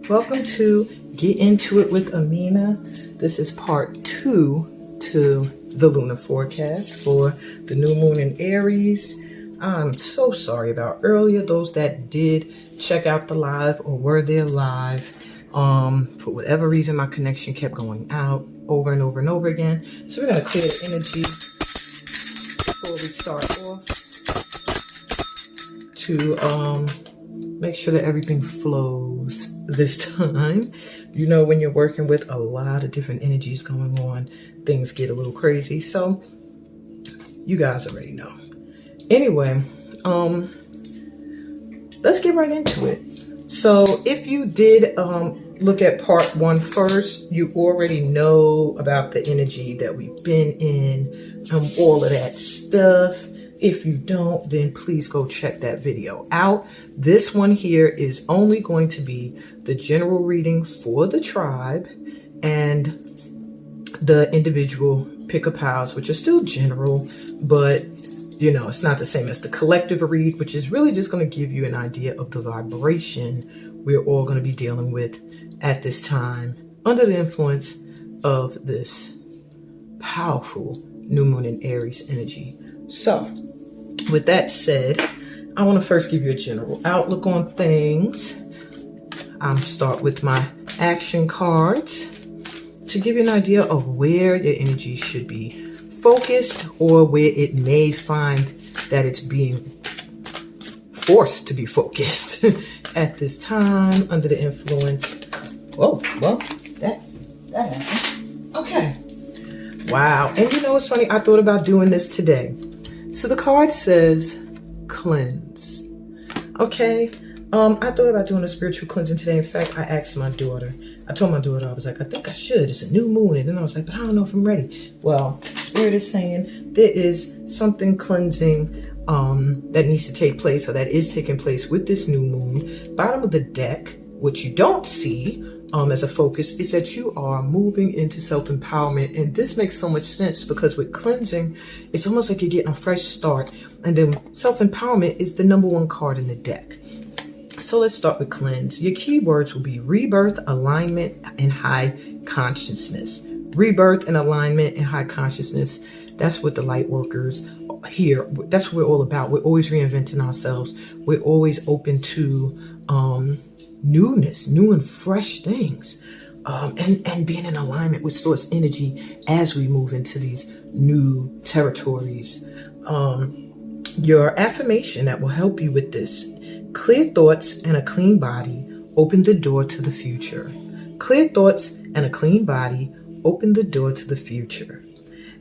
Welcome to Get Into It with Amina. This is part 2 to the lunar forecast for the new moon in Aries. I'm so sorry about earlier, those that did check out the live or were there live. For whatever reason, my connection kept going out over and over and over again. So we're going to clear the energy before we start off to make sure that everything flows this time. You know, when you're working with a lot of different energies going on, things get a little crazy. So you guys already know. Anyway, let's get right into it. So if you did look at part 1 first, you already know about the energy that we've been in, all of that stuff. If you don't, then please go check that video out. This one here is only going to be the general reading for the tribe and the individual pick-a-pals, which are still general, but you know, it's not the same as the collective read, which is really just going to give you an idea of the vibration we're all going to be dealing with at this time under the influence of this powerful new moon in Aries energy. So with that said, I want to first give you a general outlook on things. I'm start with my action cards to give you an idea of where your energy should be focused, or where it may find that it's being forced to be focused at this time under the influence. Whoa, well, that happened. Okay. Wow. And you know, it's funny, I thought about doing this today. So the card says cleanse. Okay. I thought about doing a spiritual cleansing today. In fact, I asked my daughter. I told my daughter, I was like, I think I should. It's a new moon. And then I was like, but I don't know if I'm ready. Well, Spirit is saying there is something cleansing that needs to take place, or that is taking place with this new moon. Bottom of the deck, what you don't see as a focus is that you are moving into self-empowerment. And this makes so much sense because with cleansing, it's almost like you're getting a fresh start. And then self-empowerment is the number 1 card in the deck. So let's start with cleanse. Your keywords will be rebirth, alignment, and high consciousness. Rebirth and alignment and high consciousness. That's what the light workers here. That's what we're all about. We're always reinventing ourselves. We're always open to newness, new and fresh things, and being in alignment with source energy as we move into these new territories. Your affirmation that will help you with this: clear thoughts and a clean body open the door to the future. Clear thoughts and a clean body open the door to the future.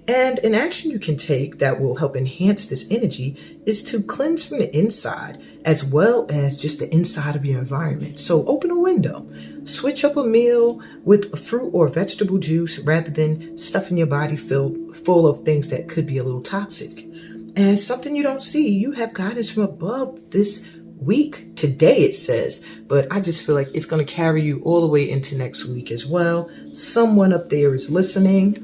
And an action you can take that will help enhance this energy is to cleanse from the inside as well as just the inside of your environment. So open a window, switch up a meal with a fruit or vegetable juice rather than stuffing your body full of things that could be a little toxic. And something you don't see, you have guidance from above this week. Today it says, but I just feel like it's going to carry you all the way into next week as well. Someone up there is listening.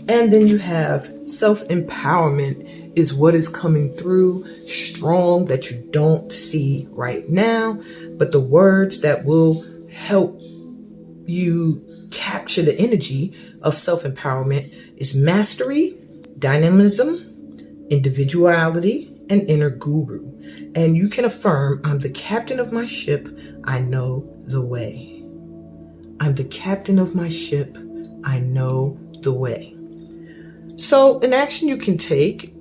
And then you have self-empowerment is what is coming through strong that you don't see right now. But the words that will help you capture the energy of self-empowerment is mastery, dynamism, individuality, and inner guru. And you can affirm, I'm the captain of my ship. I know the way. I'm the captain of my ship. I know the way. So an action you can take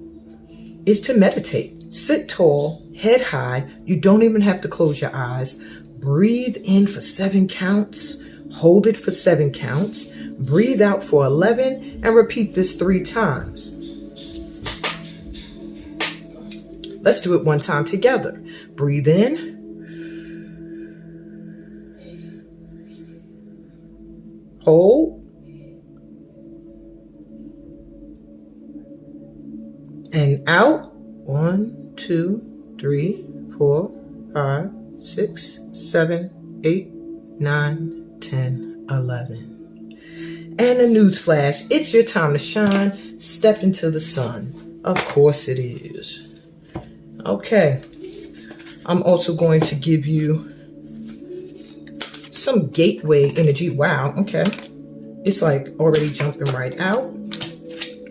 is to meditate. Sit tall, head high. You don't even have to close your eyes. Breathe in for 7 counts. Hold it for 7 counts. Breathe out for 11 and repeat this 3 times. Let's do it one time together. Breathe in. Hold. And out. 1, 2, 3, 4, 5, 6, 7, 8, 9, 10, 11. And a newsflash. It's your time to shine. Step into the sun. Of course it is. Okay. I'm also going to give you some gateway energy. Wow, okay. It's like already jumping right out.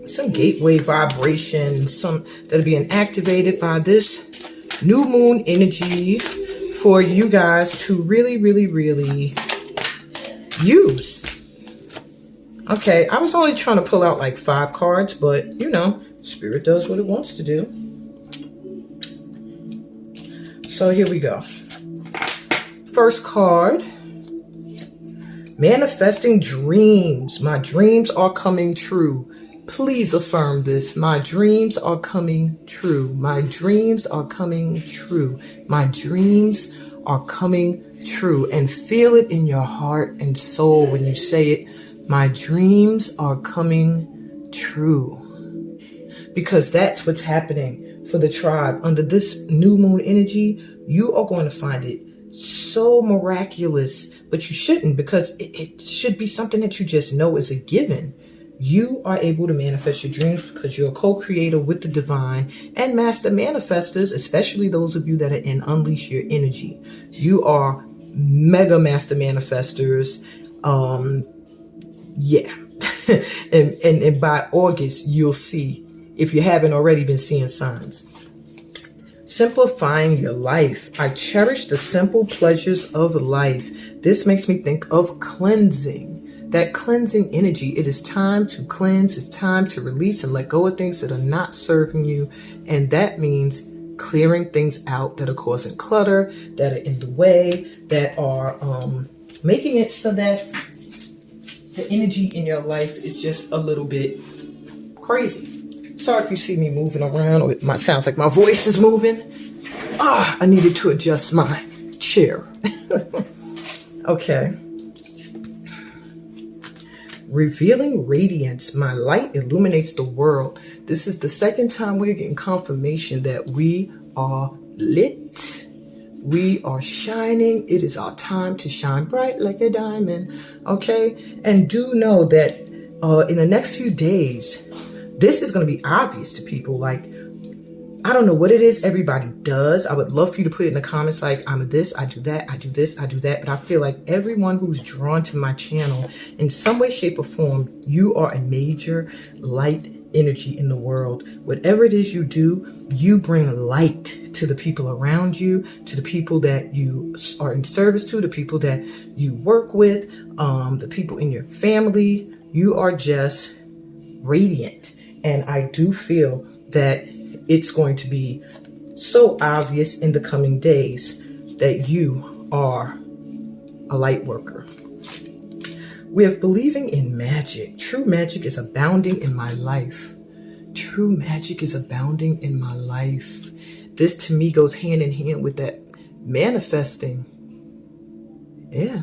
Some gateway vibration, some that are being activated by this new moon energy for you guys to really, really, really use. Okay, I was only trying to pull out like 5 cards, but you know, Spirit does what it wants to do. So here we go. First card. Manifesting dreams. My dreams are coming true. Please affirm this. My dreams are coming true. My dreams are coming true. My dreams are coming true. And feel it in your heart and soul when you say it. My dreams are coming true. Because that's what's happening for the tribe. Under this new moon energy, you are going to find it so miraculous, but you shouldn't, because it should be something that you just know is a given. You are able to manifest your dreams because you're a co-creator with the divine and master manifestors, especially those of you that are in Unleash Your Energy. You are mega master manifestors. Yeah. and by August, you'll see, if you haven't already been seeing signs. Simplifying your life. I cherish the simple pleasures of life. This makes me think of cleansing. That cleansing energy. It is time to cleanse. It's time to release and let go of things that are not serving you. And that means clearing things out that are causing clutter, that are in the way, that are making it so that the energy in your life is just a little bit crazy. Sorry if you see me moving around, or it might sound like my voice is moving. I needed to adjust my chair. Okay. Revealing radiance. My light illuminates the world. This is the second time we're getting confirmation that we are lit. We are shining. It is our time to shine bright like a diamond. Okay. And do know that in the next few days, this is going to be obvious to people. Like, I don't know what it is everybody does. I would love for you to put it in the comments, like, I'm this, I do that, I do this, I do that. But I feel like everyone who's drawn to my channel in some way, shape, or form, you are a major light energy in the world. Whatever it is you do, you bring light to the people around you, to the people that you are in service to, the people that you work with, the people in your family. You are just radiant. And I do feel that it's going to be so obvious in the coming days that you are a light worker. We have believing in magic. True magic is abounding in my life. True magic is abounding in my life. This to me goes hand in hand with that manifesting. Yeah.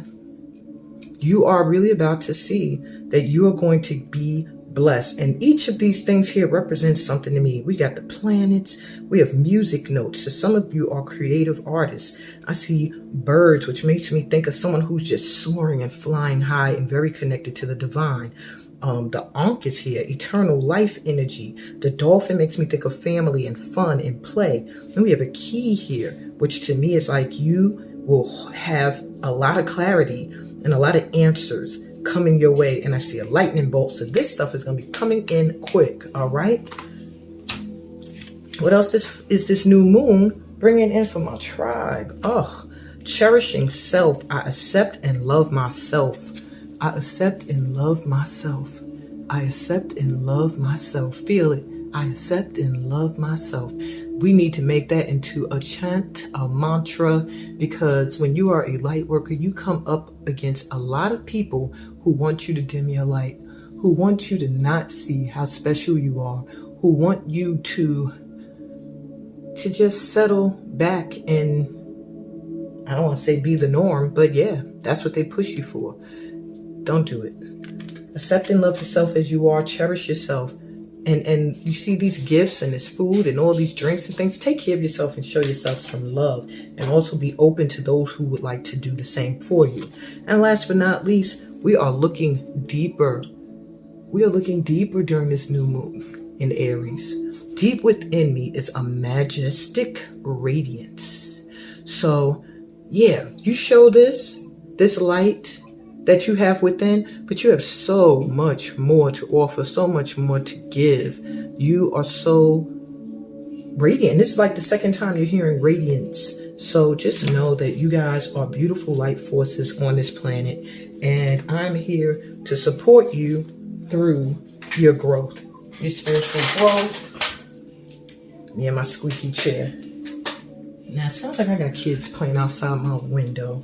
You are really about to see that you are going to be blessed. And each of these things here represents something to me. We got the planets. We have music notes. So some of you are creative artists. I see birds, which makes me think of someone who's just soaring and flying high and very connected to the divine. The Ankh is here, eternal life energy. The dolphin makes me think of family and fun and play. And we have a key here, which to me is like you will have a lot of clarity and a lot of answers coming your way. And I see a lightning bolt. So this stuff is going to be coming in quick. All right. What else is this new moon bringing in for my tribe? Oh, cherishing self. I accept and love myself. I accept and love myself. I accept and love myself. Feel it. I accept and love myself. We need to make that into a chant, a mantra, because when you are a light worker, you come up against a lot of people who want you to dim your light, who want you to not see how special you are, who want you to just settle back and, I don't want to say be the norm, but yeah, that's what they push you for. Don't do it. Accept and love yourself as you are. Cherish yourself. And you see these gifts and this food and all these drinks and things. Take care of yourself and show yourself some love. And also be open to those who would like to do the same for you. And last but not least, we are looking deeper. We are looking deeper during this new moon in Aries. Deep within me is a majestic radiance. So, yeah, you show this. this light that you have within, but you have so much more to offer, so much more to give. You are so radiant. This is like the second time you're hearing radiance. So just know that you guys are beautiful light forces on this planet, and I'm here to support you through your growth, your spiritual growth. Me and my squeaky chair. Now it sounds like I got kids playing outside my window.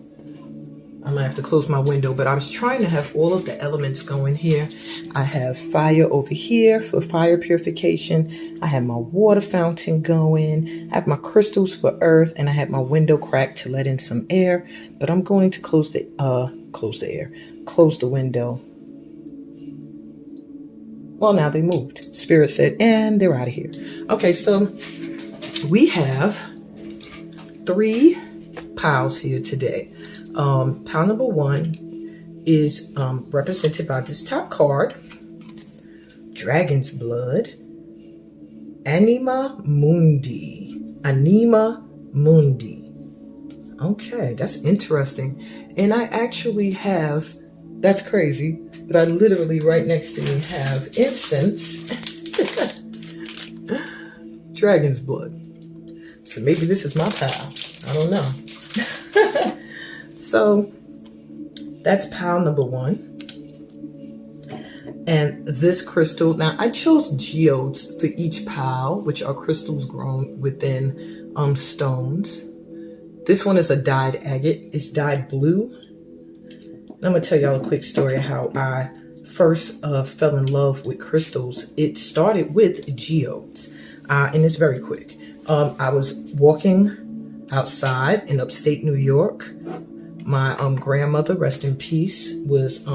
I might have to close my window, but I was trying to have all of the elements going here. I have fire over here for fire purification. I have my water fountain going. I have my crystals for earth, and I have my window cracked to let in some air. But I'm going to close the window. Well, now they moved. Spirit said, and they're out of here. Okay, so we have 3 piles here today. Pile number 1 is represented by this top card, Dragon's Blood, Anima Mundi. Okay, that's interesting. And I actually have, that's crazy, but I literally right next to me have incense, Dragon's Blood. So maybe this is my pile. I don't know. So that's pile number 1. And this crystal, now I chose geodes for each pile, which are crystals grown within stones. This one is a dyed agate. It's dyed blue. And I'm going to tell y'all a quick story of how I first fell in love with crystals. It started with geodes, and it's very quick. I was walking outside in upstate New York. My grandmother, rest in peace, was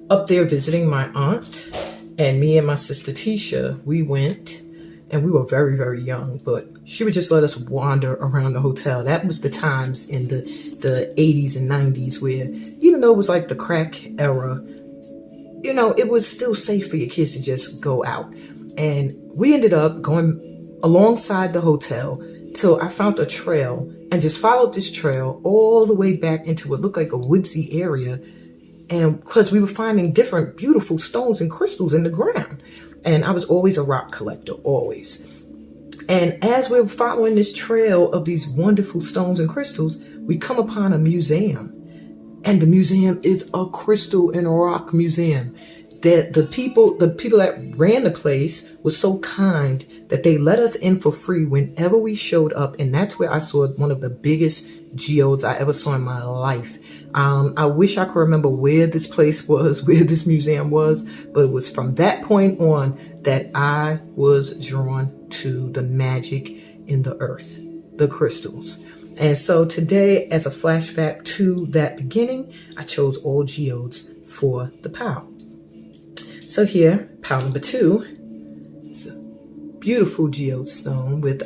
up there visiting my aunt, and me and my sister Tisha, we went, and we were very, very young, but she would just let us wander around the hotel. That was the times in the 80s and 90s where, even though it was like the crack era, you know, it was still safe for your kids to just go out. And we ended up going alongside the hotel till I found a trail and just followed this trail all the way back into what looked like a woodsy area. And because we were finding different beautiful stones and crystals in the ground. And I was always a rock collector, always. And as we were following this trail of these wonderful stones and crystals, we come upon a museum. And the museum is a crystal and a rock museum. That the people that ran the place was so kind that they let us in for free whenever we showed up. And that's where I saw one of the biggest geodes I ever saw in my life. I wish I could remember where this place was, where this museum was, but it was from that point on that I was drawn to the magic in the earth, the crystals. And so today, as a flashback to that beginning, I chose all geodes for the pile. So here, pile number 2, it's a beautiful geode stone with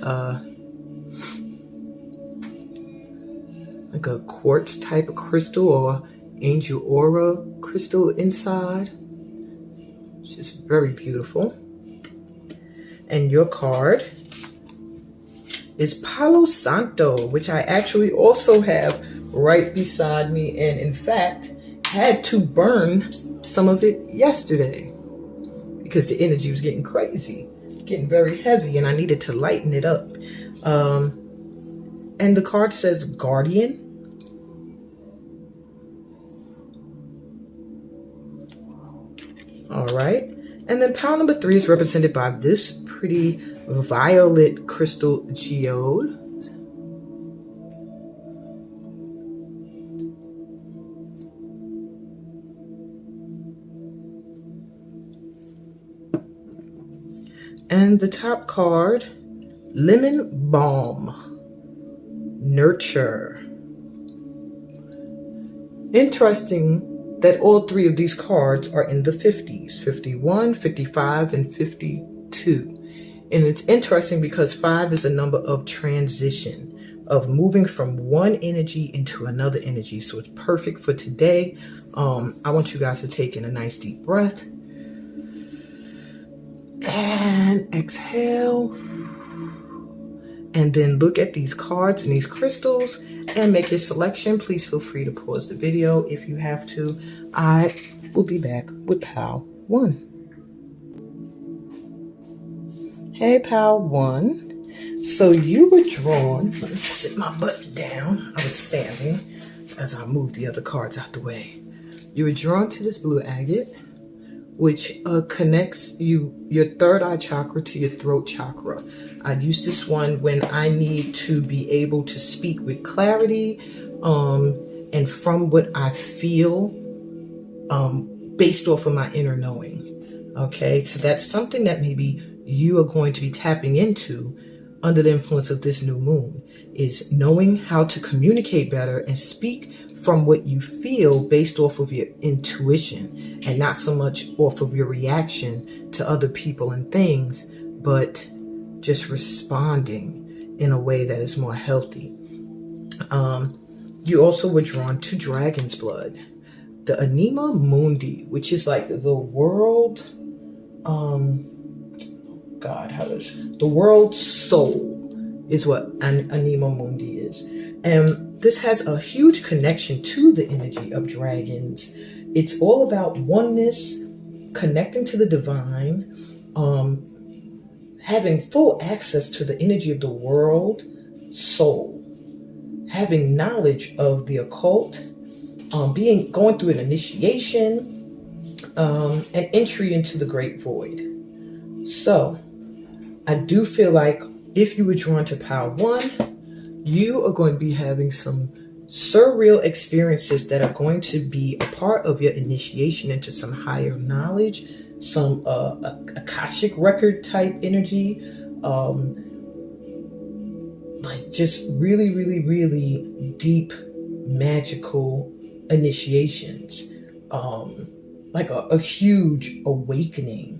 like a quartz type of crystal or angel aura crystal inside. It's just very beautiful. And your card is Palo Santo, which I actually also have right beside me, and in fact had to burn some of it yesterday because the energy was getting crazy, getting very heavy, and I needed to lighten it up. And the card says Guardian. All right. And then pile number 3 is represented by this pretty violet crystal geode. And the top card, Lemon Balm, Nurture. Interesting that all 3 of these cards are in the 50s, 51, 55, and 52. And it's interesting because 5 is a number of transition, of moving from one energy into another energy. So it's perfect for today. I want you guys to take in a nice deep breath. And exhale. and then look at these cards and these crystals and make your selection. Please feel free to pause the video if you have to. I will be back with pile 1. Hey, pile 1. So you were drawn. Let me sit my butt down. I was standing as I moved the other cards out the way. You were drawn to this blue agate, which connects your third eye chakra to your throat chakra. I use this one when I need to be able to speak with clarity and from what I feel based off of my inner knowing. Okay, so that's something that maybe you are going to be tapping into under the influence of this new moon, is knowing how to communicate better and speak from what you feel based off of your intuition and not so much off of your reaction to other people and things, but just responding in a way that is more healthy. You also were drawn to dragon's blood, the Anima Mundi, which is like the world, the world soul is what an Anima Mundi is. And this has a huge connection to the energy of dragons. It's all about oneness, connecting to the divine, having full access to the energy of the world soul, having knowledge of the occult, going through an initiation, and entry into the great void. So I do feel like if you were drawn to pile 1, you are going to be having some surreal experiences that are going to be a part of your initiation into some higher knowledge, some Akashic record type energy, like just really, really, really deep magical initiations, like a huge awakening.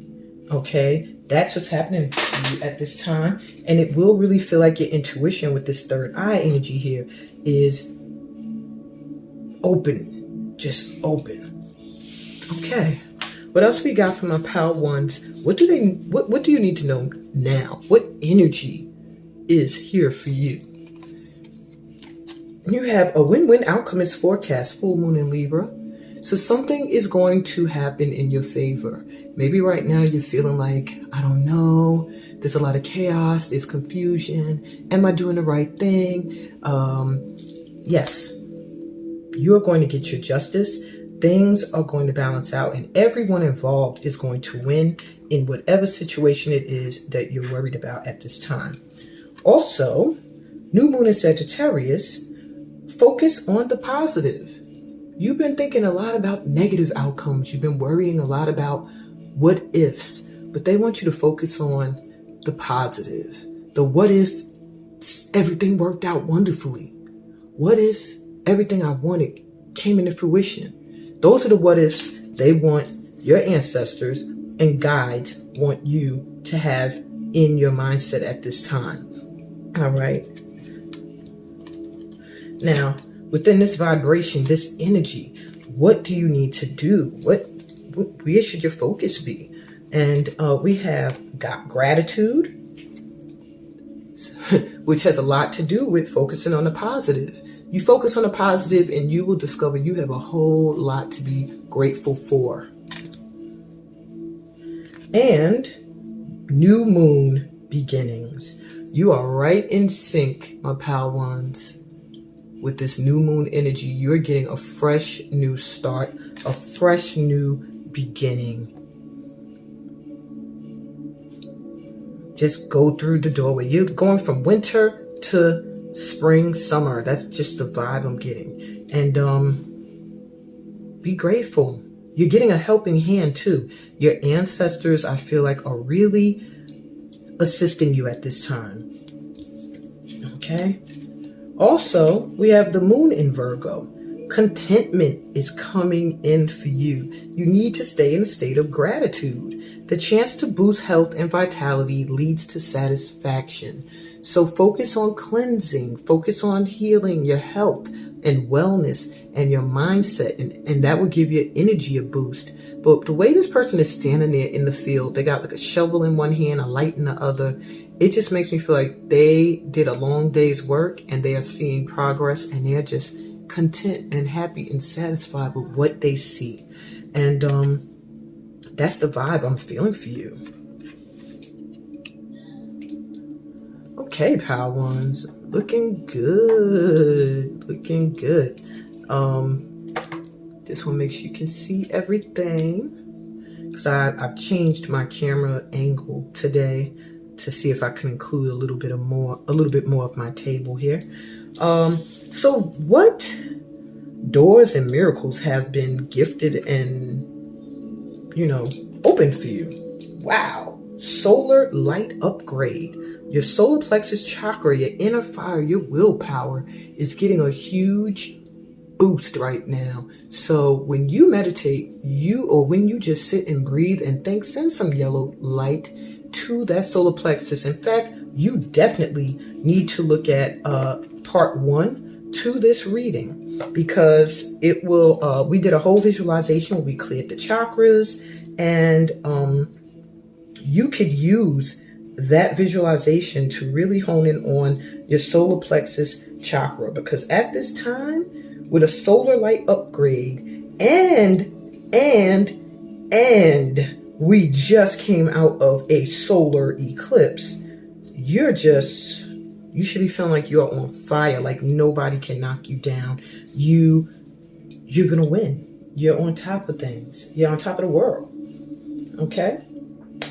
Okay, that's what's happening to you at this time. And it will really feel like your intuition with this third eye energy here is open, just open. Okay, what else we got from our pile 1s? What do you need to know now? What energy is here for you? You have a win-win outcome is forecast, full moon in Libra. So something is going to happen in your favor. Maybe right now you're feeling like, I don't know, there's a lot of chaos, there's confusion. Am I doing the right thing? Yes, you are going to get your justice. Things are going to balance out and everyone involved is going to win in whatever situation it is that you're worried about at this time. Also, new moon in Sagittarius, focus on the positive. You've been thinking a lot about negative outcomes. You've been worrying a lot about what ifs, but they want you to focus on the positive. The what if everything worked out wonderfully? What if everything I wanted came into fruition? Those are the what ifs they want your ancestors and guides want you to have in your mindset at this time. All right. Now, within this vibration, this energy, what do you need to do? Where should your focus be? And we have got gratitude, which has a lot to do with focusing on the positive. You focus on the positive and you will discover you have a whole lot to be grateful for. And new moon beginnings. You are right in sync, my pal ones. With this new moon energy, you're getting a fresh new start, a fresh new beginning. Just go through the doorway. You're going from winter to spring, summer. That's just the vibe I'm getting. And be grateful. You're getting a helping hand too. Your ancestors, I feel like, are really assisting you at this time. Okay. Also, we have the moon in Virgo. Contentment is coming in for you. You need to stay in a state of gratitude. The chance to boost health and vitality leads to satisfaction. So focus on cleansing, focus on healing your health and wellness and your mindset, and that will give your energy a boost. But the way this person is standing there in the field, they got like a shovel in one hand, a light in the other. It just makes me feel like they did a long day's work and they are seeing progress, and they're just content and happy and satisfied with what they see. And that's the vibe I'm feeling for you. Okay, Power Ones, looking good, looking good. This one makes sure you can see everything, because I've changed my camera angle today to see if I can include a little bit more of my table here. So what doors and miracles have been gifted and, opened for you? Wow. Solar light upgrade. Your solar plexus chakra, your inner fire, your willpower is getting a huge boost right now. So when you meditate, when you just sit and breathe and think, send some yellow light to that solar plexus. In fact, you definitely need to look at part 1 to this reading, because it will, we did a whole visualization where we cleared the chakras, and you could use that visualization to really hone in on your solar plexus chakra, because at this time, with a solar light upgrade and we just came out of a solar eclipse, you should be feeling like you're on fire, like nobody can knock you down. You're gonna win. You're on top of things. You're on top of the world. Okay?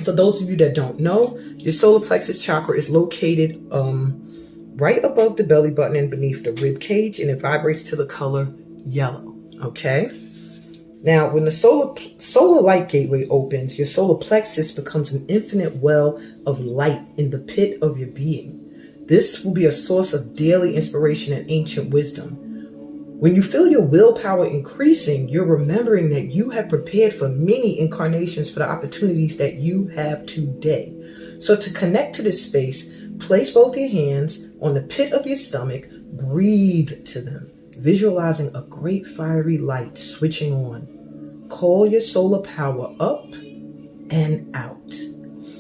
For those of you that don't know, your solar plexus chakra is located right above the belly button and beneath the rib cage, and it vibrates to the color yellow. Okay? Now, when the solar light gateway opens, your solar plexus becomes an infinite well of light in the pit of your being. This will be a source of daily inspiration and ancient wisdom. When you feel your willpower increasing, you're remembering that you have prepared for many incarnations for the opportunities that you have today. So to connect to this space, place both your hands on the pit of your stomach, breathe to them, visualizing a great fiery light switching on. Call your solar power up and out,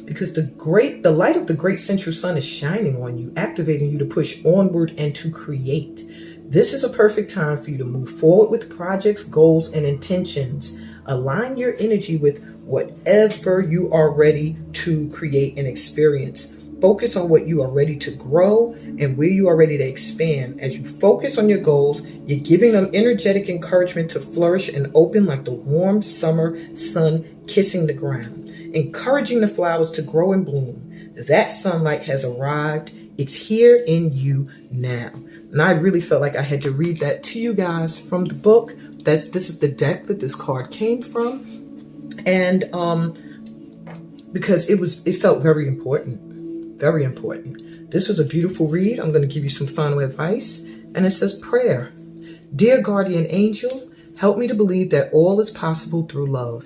because the light of the great central sun is shining on you, activating you to push onward and to create. This is a perfect time for you to move forward with projects, goals, and intentions. Align your energy with whatever you are ready to create and experience. Focus on what you are ready to grow and where you are ready to expand. As you focus on your goals, you're giving them energetic encouragement to flourish and open like the warm summer sun kissing the ground, encouraging the flowers to grow and bloom. That sunlight has arrived. It's here in you now. And I really felt like I had to read that to you guys from the book. This is the deck that this card came from. And because it felt very important. Very important. This was a beautiful read. I'm going to give you some final advice. And it says, prayer. Dear guardian angel, help me to believe that all is possible through love.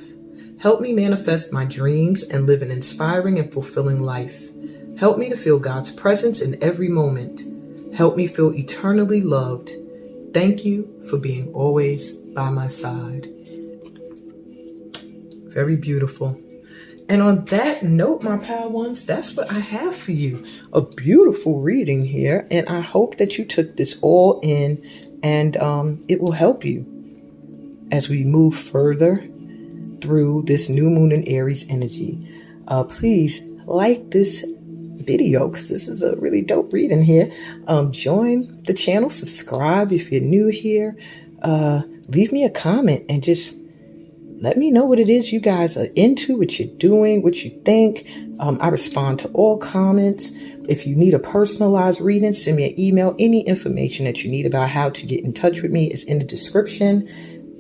Help me manifest my dreams and live an inspiring and fulfilling life. Help me to feel God's presence in every moment. Help me feel eternally loved. Thank you for being always by my side. Very beautiful. And on that note, my Power Ones, that's what I have for you. A beautiful reading here. And I hope that you took this all in, and it will help you as we move further through this new moon in Aries energy. Please like this video, because this is a really dope reading here. Join the channel, subscribe if you're new here. Leave me a comment and just let me know what it is you guys are into, what you're doing, what you think. I respond to all comments. If you need a personalized reading, send me an email. Any information that you need about how to get in touch with me is in the description.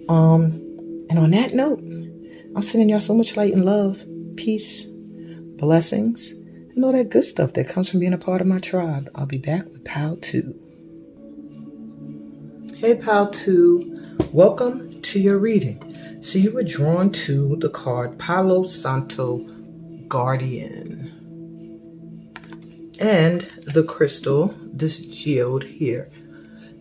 And on that note, I'm sending y'all so much light and love, peace, blessings, and all that good stuff that comes from being a part of my tribe. I'll be back with Pal 2. Hey, Pal 2. Welcome to your reading. So you were drawn to the card Palo Santo Guardian. And the crystal, this geode here.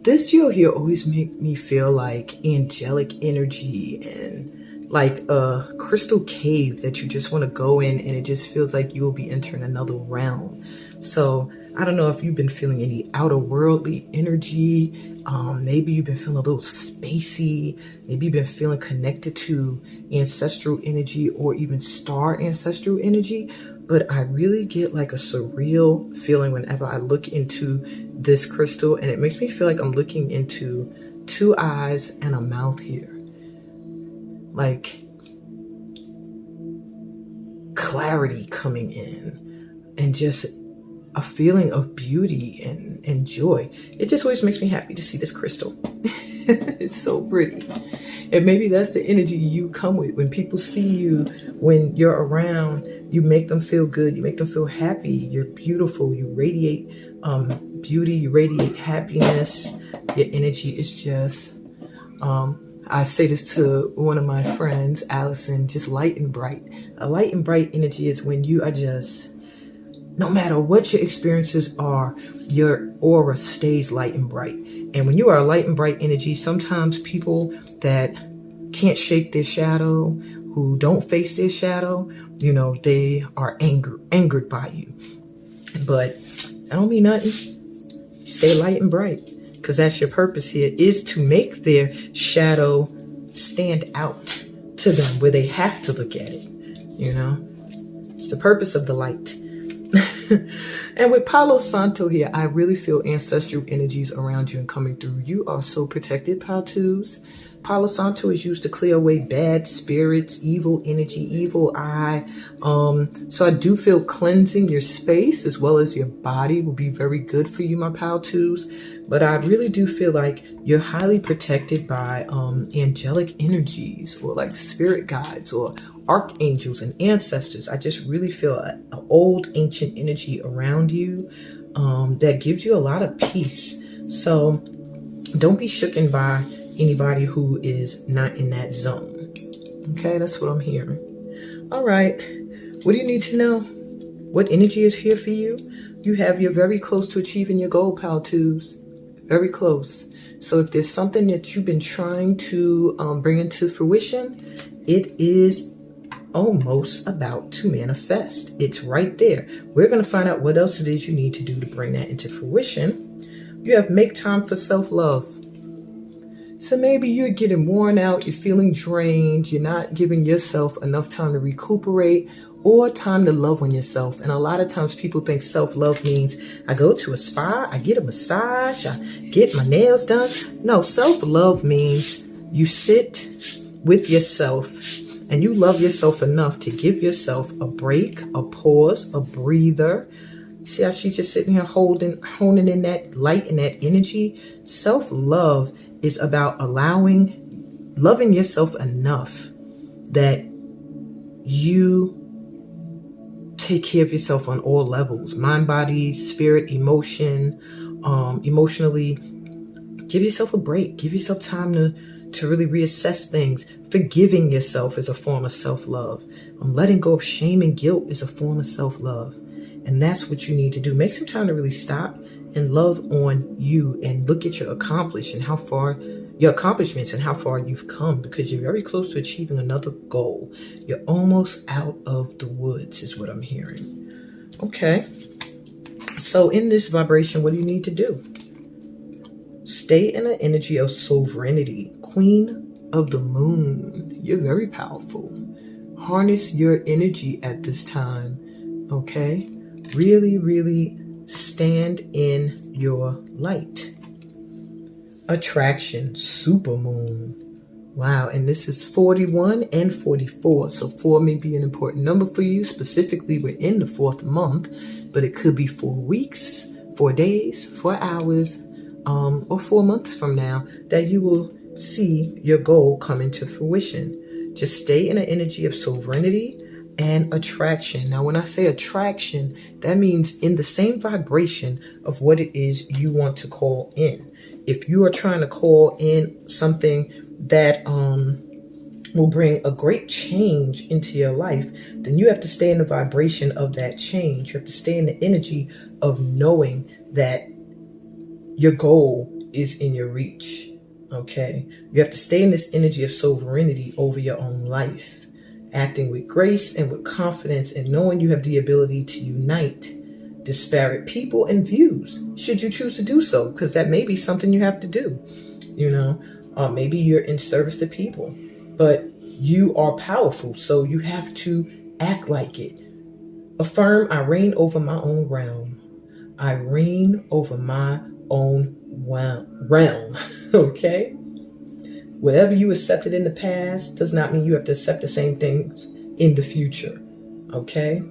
This geode here always makes me feel like angelic energy and like a crystal cave that you just want to go in, and it just feels like you will be entering another realm. So I don't know if you've been feeling any outer worldly energy. Maybe you've been feeling a little spacey. Maybe you've been feeling connected to ancestral energy or even star ancestral energy. But I really get like a surreal feeling whenever I look into this crystal, and it makes me feel like I'm looking into two eyes and a mouth here. Like clarity coming in and just a feeling of beauty and joy. It just always makes me happy to see this crystal. It's so pretty. And maybe that's the energy you come with. When people see you, when you're around, you make them feel good. You make them feel happy. You're beautiful. You radiate beauty. You radiate happiness. Your energy is just, I say this to one of my friends, Allison, just light and bright. A light and bright energy is when you are just, no matter what your experiences are, your aura stays light and bright. And when you are a light and bright energy, sometimes people that can't shake their shadow, who don't face their shadow, they are angered by you. But that don't mean nothing. Stay light and bright, because that's your purpose here, is to make their shadow stand out to them where they have to look at it. It's the purpose of the light. And with Palo Santo here, I really feel ancestral energies around you and coming through. You are so protected, Paltus. Palo Santo is used to clear away bad spirits, evil energy, evil eye. So I do feel cleansing your space as well as your body will be very good for you, my Paltus. But I really do feel like you're highly protected by angelic energies, or like spirit guides or archangels and ancestors. I just really feel an old ancient energy around you that gives you a lot of peace. So don't be shooken by anybody who is not in that zone. Okay, that's what I'm hearing. All right, what do you need to know? What energy is here for you? You're very close to achieving your goal, Paltus. Very close. So if there's something that you've been trying to bring into fruition, it is almost about to manifest. It's right there. We're going to find out what else it is you need to do to bring that into fruition. You have make time for self-love. So maybe you're getting worn out, you're feeling drained, you're not giving yourself enough time to recuperate or time to love on yourself. And a lot of times people think self-love means I go to a spa, I get a massage, I get my nails done. No, self-love means you sit with yourself and you love yourself enough to give yourself a break, a pause, a breather. See how she's just sitting here honing in that light and that energy? Self-love is about loving yourself enough that you take care of yourself on all levels, mind, body, spirit, emotion, emotionally. Give yourself a break. Give yourself time to really reassess things. Forgiving yourself is a form of self-love. Letting go of shame and guilt is a form of self-love. And that's what you need to do. Make some time to really stop and love on you and look at your accomplishments and how far you've come, because you're very close to achieving another goal. You're almost out of the woods is what I'm hearing. Okay. So in this vibration, what do you need to do? Stay in an energy of sovereignty. Queen of the moon. You're very powerful. Harness your energy at this time. Okay. Really, really stand in your light. Attraction, supermoon. Wow, and this is 41 and 44. So 4 may be an important number for you. Specifically, we're in the 4th month, but it could be 4 weeks, 4 days, 4 hours, or 4 months from now that you will see your goal come into fruition. Just stay in an energy of sovereignty and attraction. Now, when I say attraction, that means in the same vibration of what it is you want to call in. If you are trying to call in something that will bring a great change into your life, then you have to stay in the vibration of that change. You have to stay in the energy of knowing that your goal is in your reach. Okay. You have to stay in this energy of sovereignty over your own life, acting with grace and with confidence, and knowing you have the ability to unite disparate people and views, should you choose to do so, because that may be something you have to do. Maybe you're in service to people, but you are powerful, so you have to act like it. Affirm, I reign over my own realm. I reign over my own realm. Okay? Whatever you accepted in the past does not mean you have to accept the same things in the future. Okay?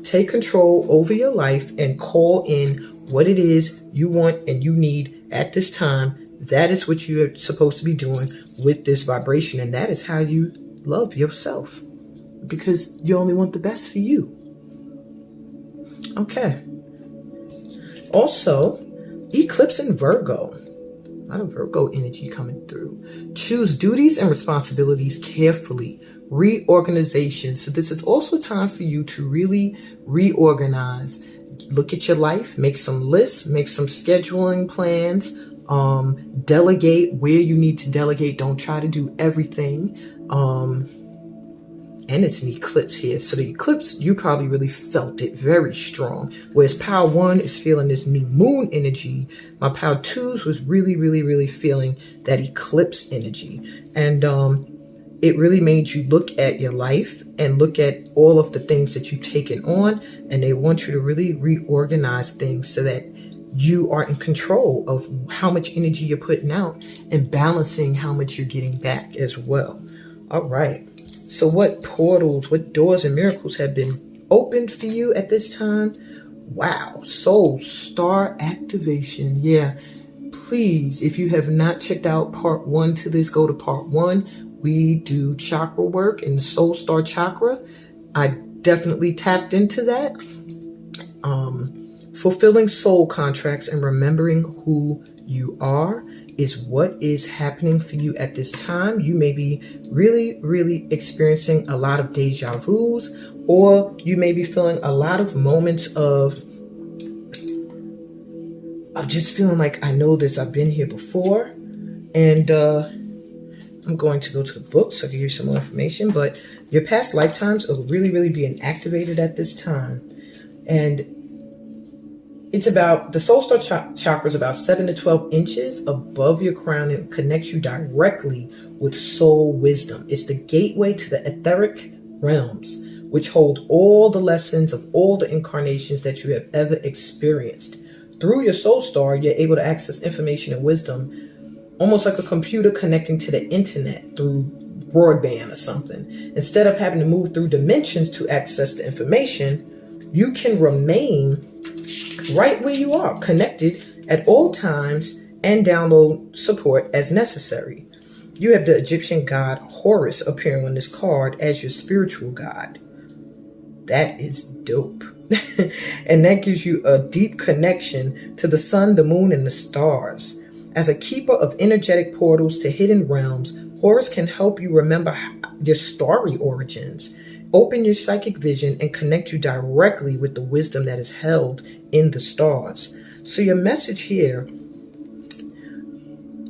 Take control over your life and call in what it is you want and you need at this time. That is what you're supposed to be doing with this vibration. And that is how you love yourself, because you only want the best for you. Okay. Also, eclipse in Virgo. A lot of Virgo energy coming through. Choose duties and responsibilities carefully. Reorganization. So this is also a time for you to really reorganize. Look at your life. Make some lists. Make some scheduling plans. Delegate where you need to delegate. Don't try to do everything. And it's an eclipse here. So the eclipse, you probably really felt it very strong. Whereas Power 1 is feeling this new moon energy. My Power 2s was really, really, really feeling that eclipse energy. And it really made you look at your life and look at all of the things that you've taken on. And they want you to really reorganize things so that you are in control of how much energy you're putting out and balancing how much you're getting back as well. All right. So what portals, what doors and miracles have been opened for you at this time? Wow. Soul star activation. Yeah. Please, if you have not checked out part 1 to this, go to part 1. We do chakra work in the soul star chakra. I definitely tapped into that. Fulfilling soul contracts and remembering who you are is what is happening for you at this time. You may be really, really experiencing a lot of deja vus, or you may be feeling a lot of moments of just feeling like, I know this, I've been here before. And I'm going to go to the book so I can give you some more information, but your past lifetimes are really, really being activated at this time. And it's about, the soul star chakra is about 7 to 12 inches above your crown and connects you directly with soul wisdom. It's the gateway to the etheric realms, which hold all the lessons of all the incarnations that you have ever experienced. Through your soul star, you're able to access information and wisdom, almost like a computer connecting to the internet through broadband or something. Instead of having to move through dimensions to access the information, you can remain right where you are, connected at all times, and download support as necessary. You have the Egyptian god Horus appearing on this card as your spiritual guide. That is dope. And that gives you a deep connection to the sun, the moon, and the stars. As a keeper of energetic portals to hidden realms, Horus can help you remember your starry origins, open your psychic vision, and connect you directly with the wisdom that is held in the stars. So your message here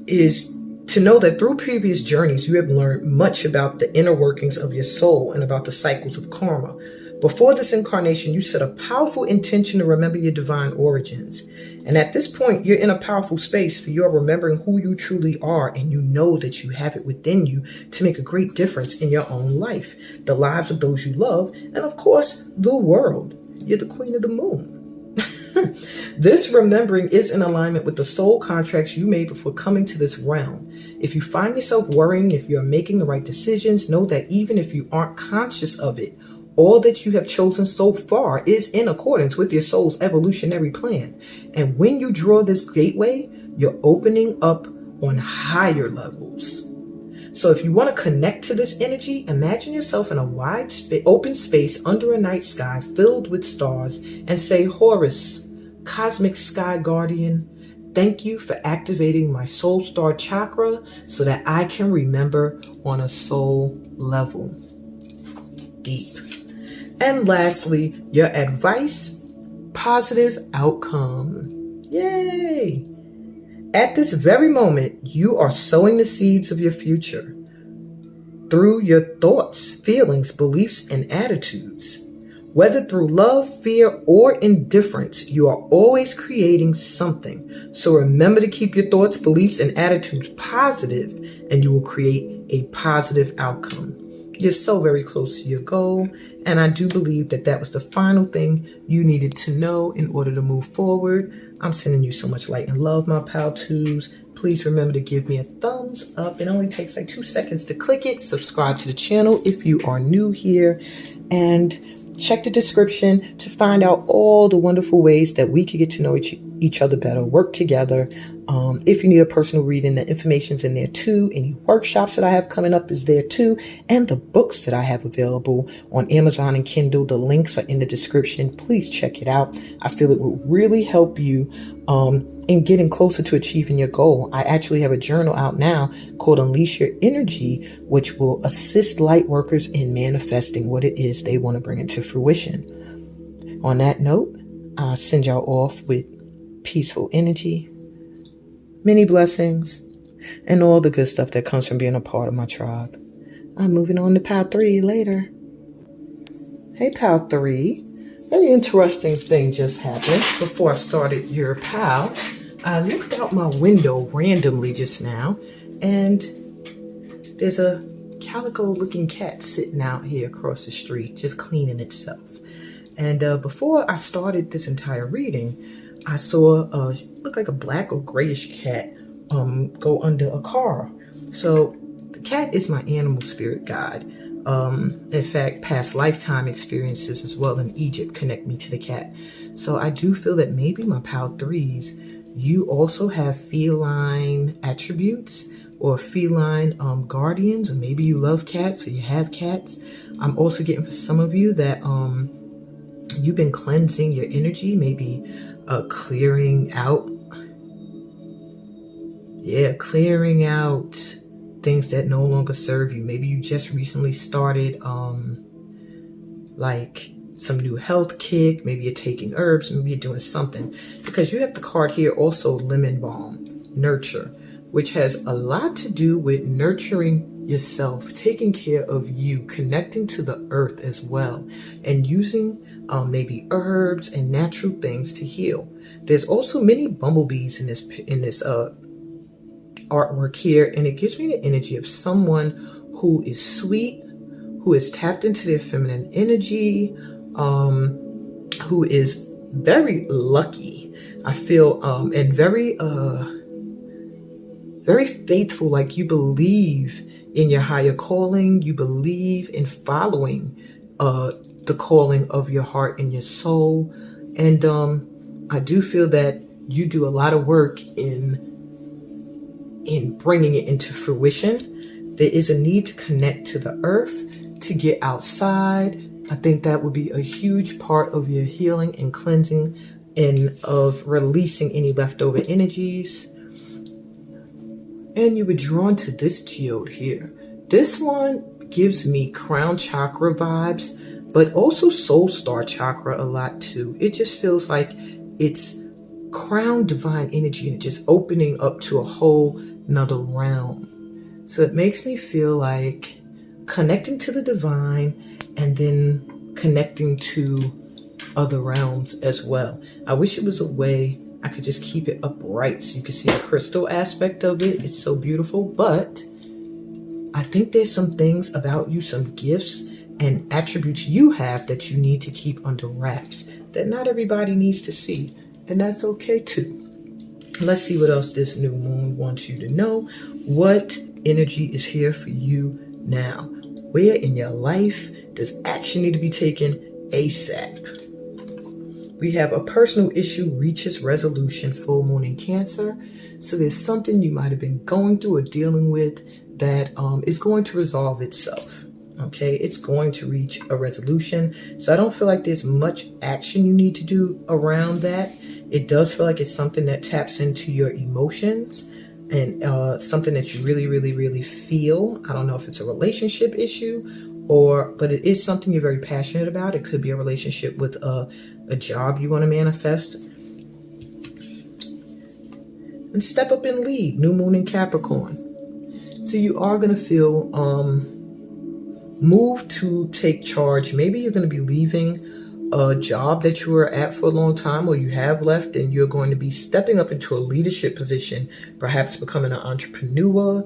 is to know that through previous journeys, you have learned much about the inner workings of your soul and about the cycles of karma. Before this incarnation, you set a powerful intention to remember your divine origins. And at this point, you're in a powerful space for you are remembering who you truly are, and you know that you have it within you to make a great difference in your own life, the lives of those you love, and of course, the world. You're the queen of the moon. This remembering is in alignment with the soul contracts you made before coming to this realm. If you find yourself worrying if you're making the right decisions, know that even if you aren't conscious of it, all that you have chosen so far is in accordance with your soul's evolutionary plan. And when you draw this gateway, you're opening up on higher levels. So if you want to connect to this energy, imagine yourself in a wide open space under a night sky filled with stars and say, Horus, cosmic sky guardian, thank you for activating my soul star chakra so that I can remember on a soul level. Deep. And lastly, your advice, positive outcome. Yay! At this very moment, you are sowing the seeds of your future through your thoughts, feelings, beliefs, and attitudes. Whether through love, fear, or indifference, you are always creating something. So remember to keep your thoughts, beliefs, and attitudes positive, and you will create a positive outcome. You're so very close to your goal, and I do believe that that was the final thing you needed to know in order to move forward. I'm sending you so much light and love, my pal twos. Please remember to give me a thumbs up. It only takes like 2 seconds to click it. Subscribe to the channel if you are new here, and check the description to find out all the wonderful ways that we can get to know each other better, work together. If you need a personal reading, the information's in there too. Any workshops that I have coming up is there too. And the books that I have available on Amazon and Kindle, the links are in the description. Please check it out. I feel it will really help you in getting closer to achieving your goal. I actually have a journal out now called Unleash Your Energy, which will assist light workers in manifesting what it is they want to bring into fruition. On that note, I send y'all off with peaceful energy, many blessings, and all the good stuff that comes from being a part of my tribe. I'm moving on to Pal 3 later. Hey, Pal 3. Very interesting thing just happened. Before I started your pal, I looked out my window randomly just now, and there's a calico-looking cat sitting out here across the street, just cleaning itself. And before I started this entire reading, I saw look like a black or grayish cat go under a car. So the cat is my animal spirit guide. In fact, past lifetime experiences as well in Egypt connect me to the cat. So I do feel that maybe my Pal 3s, you also have feline attributes or feline guardians, or maybe you love cats or you have cats. I'm also getting for some of you that you've been cleansing your energy, maybe clearing out things that no longer serve you. Maybe you just recently started like some new health kick. Maybe you're taking herbs, maybe you're doing something, because you have the card here also, lemon balm, nurture, which has a lot to do with nurturing yourself, taking care of you, connecting to the earth as well, and using maybe herbs and natural things to heal. There's also many bumblebees in this artwork here, and it gives me the energy of someone who is sweet, who is tapped into their feminine energy, who is very lucky, I feel, and very faithful. Like you believe in your higher calling, you believe in following the calling of your heart and your soul. And I do feel that you do a lot of work in bringing it into fruition. There is a need to connect to the earth, to get outside. I think that would be a huge part of your healing and cleansing, and of releasing any leftover energies. And you were drawn to this geode here. This one gives me crown chakra vibes, but also soul star chakra a lot too. It just feels like it's crown divine energy, and it just opening up to a whole nother realm. So it makes me feel like connecting to the divine, and then connecting to other realms as well. I wish it was a way I could just keep it upright so you can see the crystal aspect of it. It's so beautiful, but I think there's some things about you, some gifts and attributes you have that you need to keep under wraps, that not everybody needs to see, and that's okay too. Let's see what else this new moon wants you to know. What energy is here for you now? Where in your life does action need to be taken ASAP? We have a personal issue reaches resolution, full moon in Cancer. So there's something you might have been going through or dealing with that is going to resolve itself. Okay, it's going to reach a resolution. So I don't feel like there's much action you need to do around that. It does feel like it's something that taps into your emotions, and something that you really, really, really feel. I don't know if it's a relationship issue, but it is something you're very passionate about. It could be a relationship with a job you want to manifest. and step up and lead. New moon in Capricorn. So you are going to feel moved to take charge. Maybe you're going to be leaving a job that you were at for a long time, or you have left, and you're going to be stepping up into a leadership position, perhaps becoming an entrepreneur,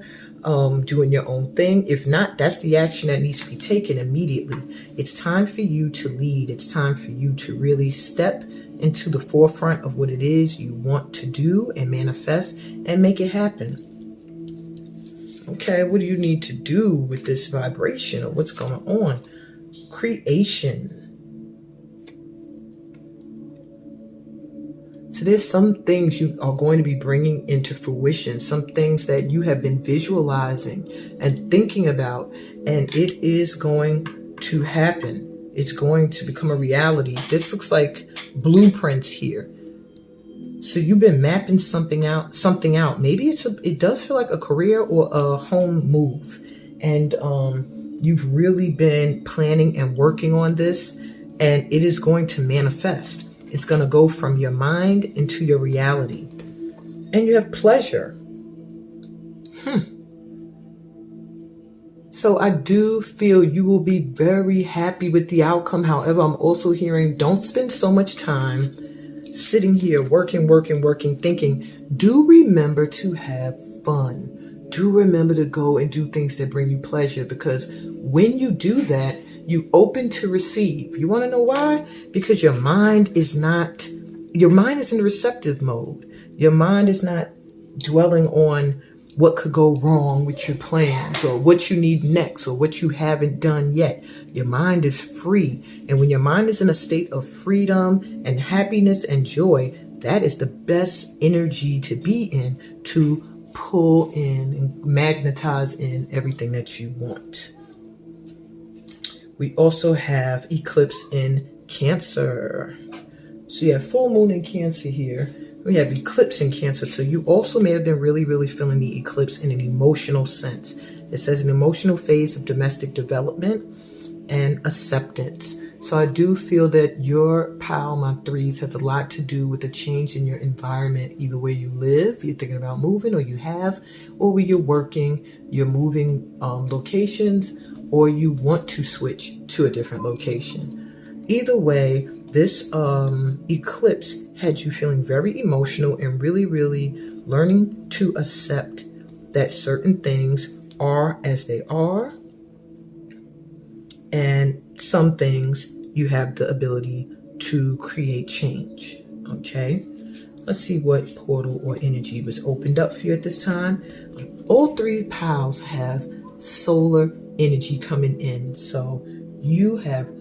doing your own thing. If not, that's the action that needs to be taken immediately. It's time for you to lead. It's time for you to really step into the forefront of what it is you want to do and manifest and make it happen. Okay, what do you need to do with this vibration, or what's going on? Creation. So there's some things you are going to be bringing into fruition, some things that you have been visualizing and thinking about, and it is going to happen. It's going to become a reality. This looks like blueprints here. So you've been mapping something out. Maybe it does feel like a career or a home move. And you've really been planning and working on this, and it is going to manifest. It's going to go from your mind into your reality. And you have pleasure. So I do feel you will be very happy with the outcome. However, I'm also hearing, don't spend so much time sitting here working, thinking. Do remember to have fun. Do remember to go and do things that bring you pleasure, because when you do that, you open to receive. You want to know why? Because your mind is in receptive mode. Your mind is not dwelling on what could go wrong with your plans, or what you need next, or what you haven't done yet. Your mind is free. And when your mind is in a state of freedom and happiness and joy, that is the best energy to be in, to pull in and magnetize in everything that you want. We also have eclipse in Cancer. So you have full moon in Cancer here. We have eclipse in Cancer. So you also may have been really feeling the eclipse in an emotional sense. It says an emotional phase of domestic development and acceptance. So I do feel that your pile, my threes, has a lot to do with the change in your environment, either where you live, you're thinking about moving, or you have, or where you're working, you're moving locations, or you want to switch to a different location. Either way, this eclipse had you feeling very emotional and really learning to accept that certain things are as they are, and some things you have the ability to create change. Okay, let's see what portal or energy was opened up for you at this time. All three piles have solar energy coming in, so you have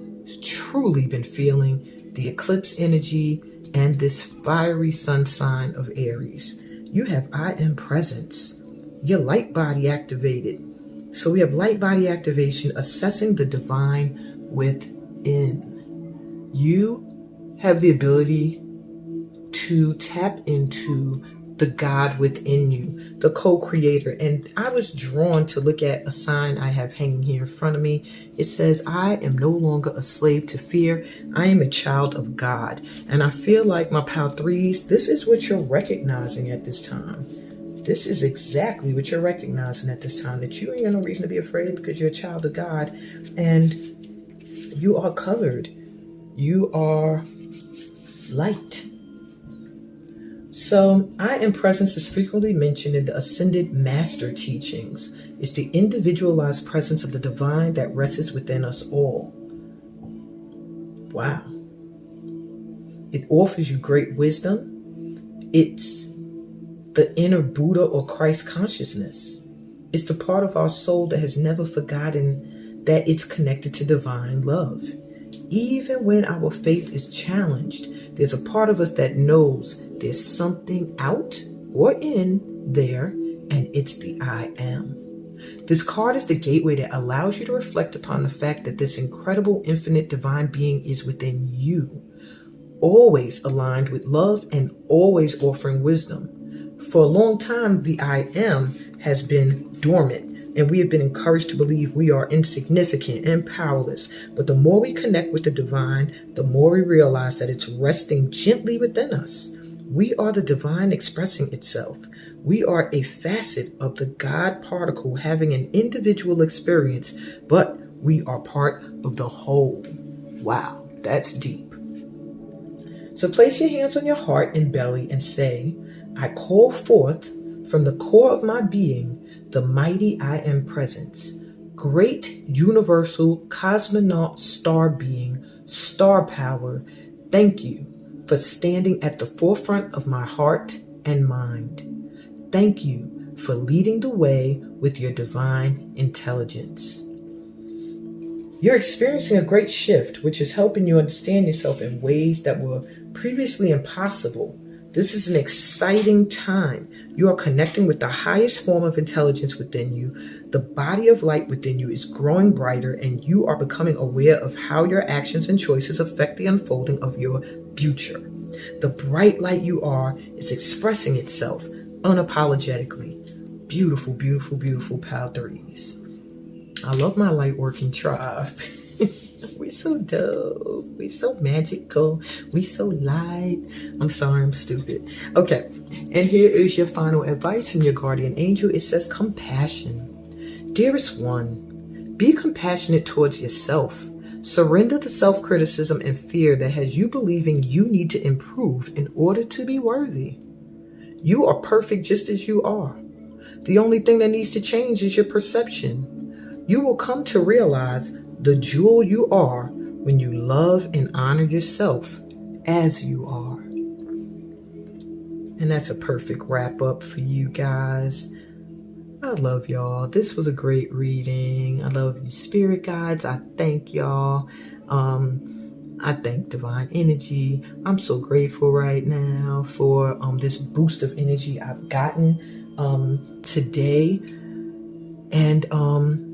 truly been feeling the eclipse energy and this fiery sun sign of Aries. You have I am presence. Your light body activated. So we have light body activation, assessing the divine within. You have the ability to tap into the God within you, the co-creator. And I was drawn to look at a sign I have hanging here in front of me. It says, I am no longer a slave to fear. I am a child of God. And I feel like, my pile threes, this is what you're recognizing at this time. This is exactly what you're recognizing at this time, that you ain't got no reason to be afraid, because you're a child of God and you are covered. You are light. So, I am presence is frequently mentioned in the Ascended Master teachings. It's the individualized presence of the divine that rests within us all. Wow. It offers you great wisdom. It's the inner Buddha or Christ consciousness. It's the part of our soul that has never forgotten that it's connected to divine love. Even when our faith is challenged, there's a part of us that knows there's something out or in there, and it's the I am. This card is the gateway that allows you to reflect upon the fact that this incredible, infinite, divine being is within you, always aligned with love and always offering wisdom. For a long time, the I am has been dormant, and we have been encouraged to believe we are insignificant and powerless. But the more we connect with the divine, the more we realize that it's resting gently within us. We are the divine expressing itself. We are a facet of the God particle having an individual experience, but we are part of the whole. Wow, that's deep. So place your hands on your heart and belly and say, I call forth from the core of my being the mighty I am presence, great universal cosmonaut star being, star power. Thank you for standing at the forefront of my heart and mind. Thank you for leading the way with your divine intelligence. You're experiencing a great shift, which is helping you understand yourself in ways that were previously impossible. This is an exciting time. You are connecting with the highest form of intelligence within you. The body of light within you is growing brighter, and you are becoming aware of how your actions and choices affect the unfolding of your future. The bright light you are is expressing itself unapologetically. Beautiful, beautiful, beautiful pal threes. I love my light working tribe. We're so dope. We're so magical. We're so light. I'm sorry, I'm stupid. Okay, and here is your final advice from your guardian angel. It says compassion. Dearest one, be compassionate towards yourself. Surrender the self-criticism and fear that has you believing you need to improve in order to be worthy. You are perfect just as you are. The only thing that needs to change is your perception. You will come to realize the jewel you are when you love and honor yourself as you are. And that's a perfect wrap up for you guys. I love y'all. This was a great reading. I love you, spirit guides. I thank y'all. I thank divine energy. I'm so grateful right now for this boost of energy I've gotten today. And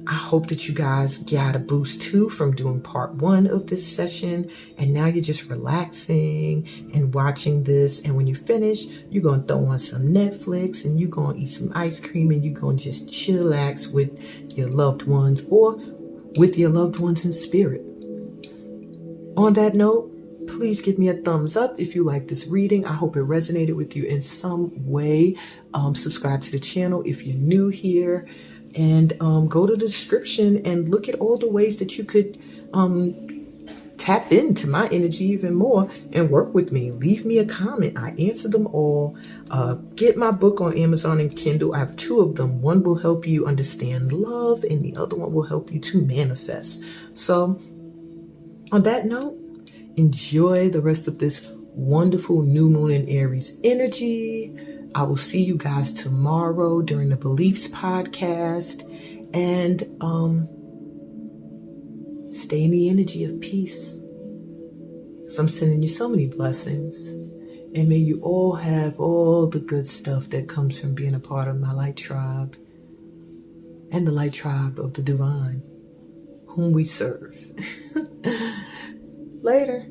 I hope that you guys got a boost too from doing part 1 of this session. And now you're just relaxing and watching this. And when you finish, you're going to throw on some Netflix and you're going to eat some ice cream and you're going to just chillax with your loved ones or with your loved ones in spirit. On that note, please give me a thumbs up if you like this reading. I hope it resonated with you in some way. Subscribe to the channel if you're new here. And go to the description and look at all the ways that you could tap into my energy even more and work with me. Leave me a comment. I answer them all. Get my book on Amazon and Kindle. I have 2 of them. One will help you understand love and the other one will help you to manifest. So on that note, enjoy the rest of this wonderful new moon in Aries energy. I will see you guys tomorrow during the Beliefs podcast, and stay in the energy of peace. So I'm sending you so many blessings, and may you all have all the good stuff that comes from being a part of my light tribe and the light tribe of the divine whom we serve. Later.